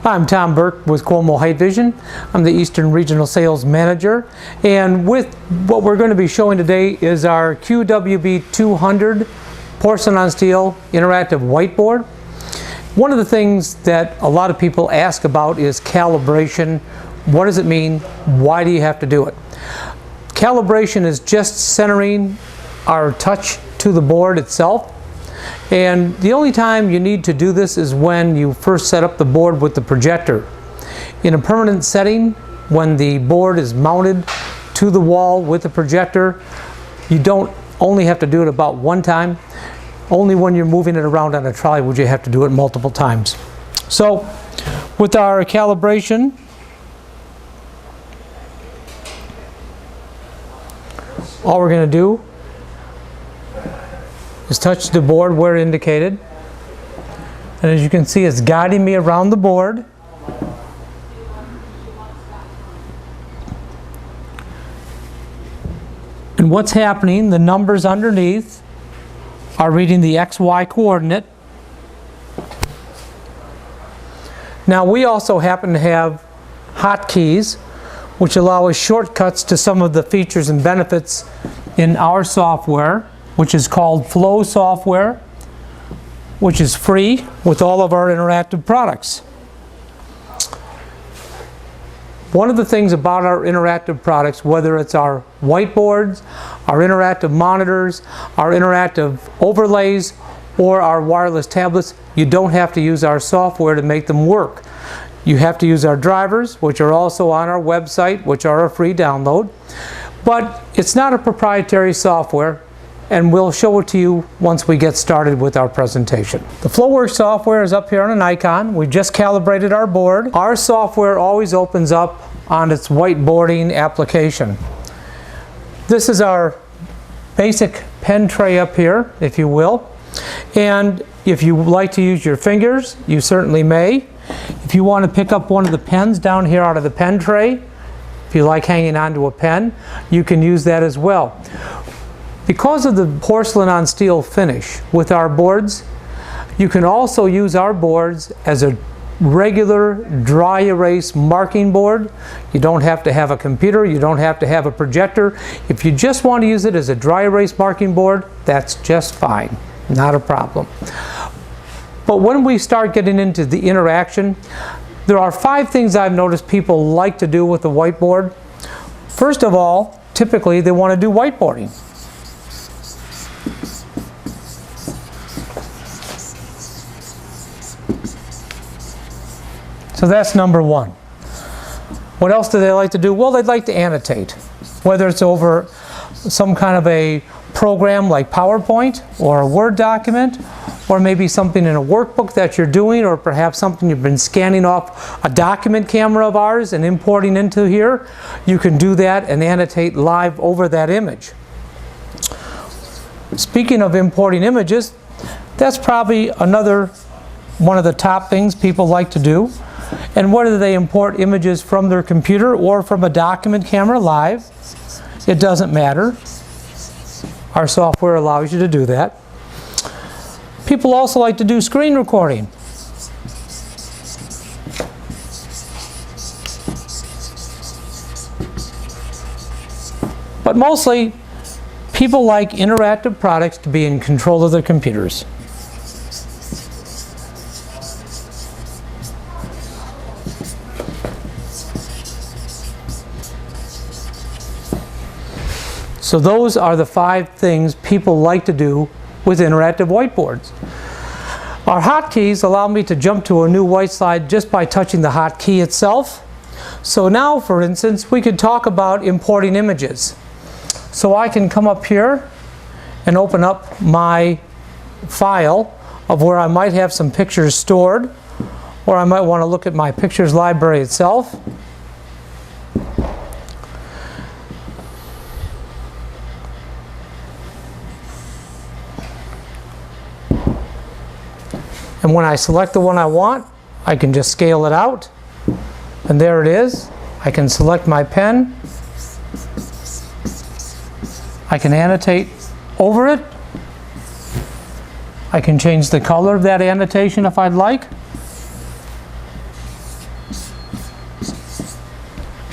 I'm Tom Burke with Qomo Height Vision. I'm the Eastern Regional Sales Manager, and with what we're going to be showing today is our QWB200 porcelain on steel interactive whiteboard. One of the things that a lot of people ask about is calibration. What does it mean? Why do you have to do it? Calibration is just centering our touch to the board itself. And the only time you need to do this is when you first set up the board with the projector. In a permanent setting, when the board is mounted to the wall with the projector, you don't only have to do it about one time. Only when you're moving it around on a trolley would you have to do it multiple times. So with our calibration, all we're going to do is touch the board where indicated, and as you can see, it's guiding me around the board. And what's happening, the numbers underneath are reading the XY coordinate. Now we also happen to have hotkeys which allow us shortcuts to some of the features and benefits in our software, which is called Flow software, which is free with all of our interactive products. One of the things about our interactive products, whether it's our whiteboards, our interactive monitors, our interactive overlays, or our wireless tablets, you don't have to use our software to make them work. You have to use our drivers, which are also on our website, which are a free download. But it's not a proprietary software, and we'll show it to you once we get started with our presentation. The FlowWorks software is up here on an icon. We just calibrated our board. Our software always opens up on its whiteboarding application. This is our basic pen tray up here, if you will. And if you like to use your fingers, you certainly may. If you want to pick up one of the pens down here out of the pen tray, if you like hanging onto a pen, you can use that as well. Because of the porcelain on steel finish with our boards, you can also use our boards as a regular dry erase marking board. You don't have to have a computer, you don't have to have a projector. If you just want to use it as a dry erase marking board, that's just fine, not a problem. But when we start getting into the interaction, there are 5 things I've noticed people like to do with the whiteboard. First of all, typically they want to do whiteboarding. So that's number 1. What else do they like to do? Well, they'd like to annotate, whether it's over some kind of a program like PowerPoint or a Word document, or maybe something in a workbook that you're doing, or perhaps something you've been scanning off a document camera of ours and importing into here. You can do that and annotate live over that image. Speaking of importing images, that's probably another one of the top things people like to do. And whether they import images from their computer or from a document camera live, it doesn't matter. Our software allows you to do that. People also like to do screen recording. But mostly, people like interactive products to be in control of their computers. So those are the 5 things people like to do with interactive whiteboards. Our hotkeys allow me to jump to a new white slide just by touching the hotkey itself. So now, for instance, we could talk about importing images. So I can come up here and open up my file of where I might have some pictures stored, or I might want to look at my pictures library itself. And when I select the one I want, I can just scale it out. And there it is. I can select my pen. I can annotate over it. I can change the color of that annotation if I'd like.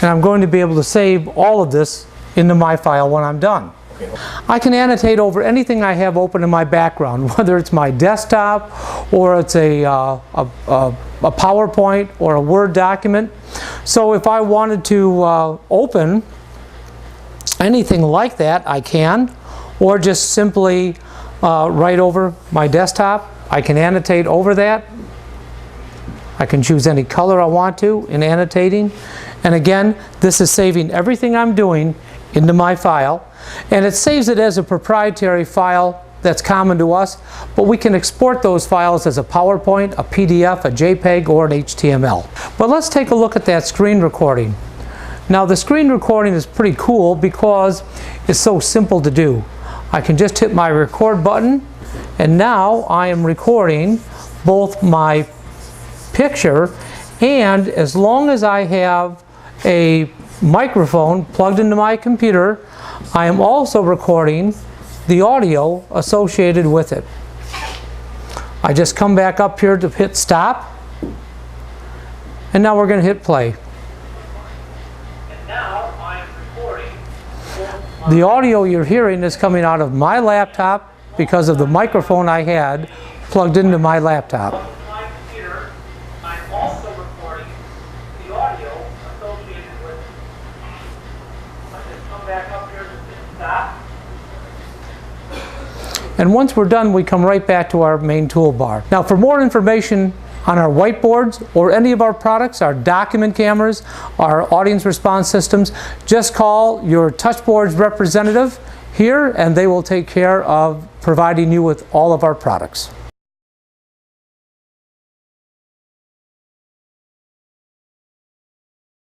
and I'm going to be able to save all of this into my file when I'm done. I can annotate over anything I have open in my background, whether it's my desktop or it's a PowerPoint or a Word document. So if I wanted to open anything like that, I can, or just simply write over my desktop. I can annotate over that. I can choose any color I want to in annotating. And again, this is saving everything I'm doing into my file, and it saves it as a proprietary file that's common to us, but we can export those files as a PowerPoint, a PDF, a JPEG, or an HTML. But let's take a look at that screen recording. Now the screen recording is pretty cool because it's so simple to do. I can just hit my record button, and now I am recording both my picture, and as long as I have a microphone plugged into my computer, I am also recording the audio associated with it. I just come back up here to hit stop, and now we're going to hit play. And now I am recording. The audio you're hearing is coming out of my laptop because of the microphone I had plugged into my laptop. My computer, I'm also recording the audio associated with it. I just come back up here to hit stop. And once we're done, we come right back to our main toolbar. Now for more information on our whiteboards or any of our products, our document cameras, our audience response systems, just call your Touchboards representative here and they will take care of providing you with all of our products.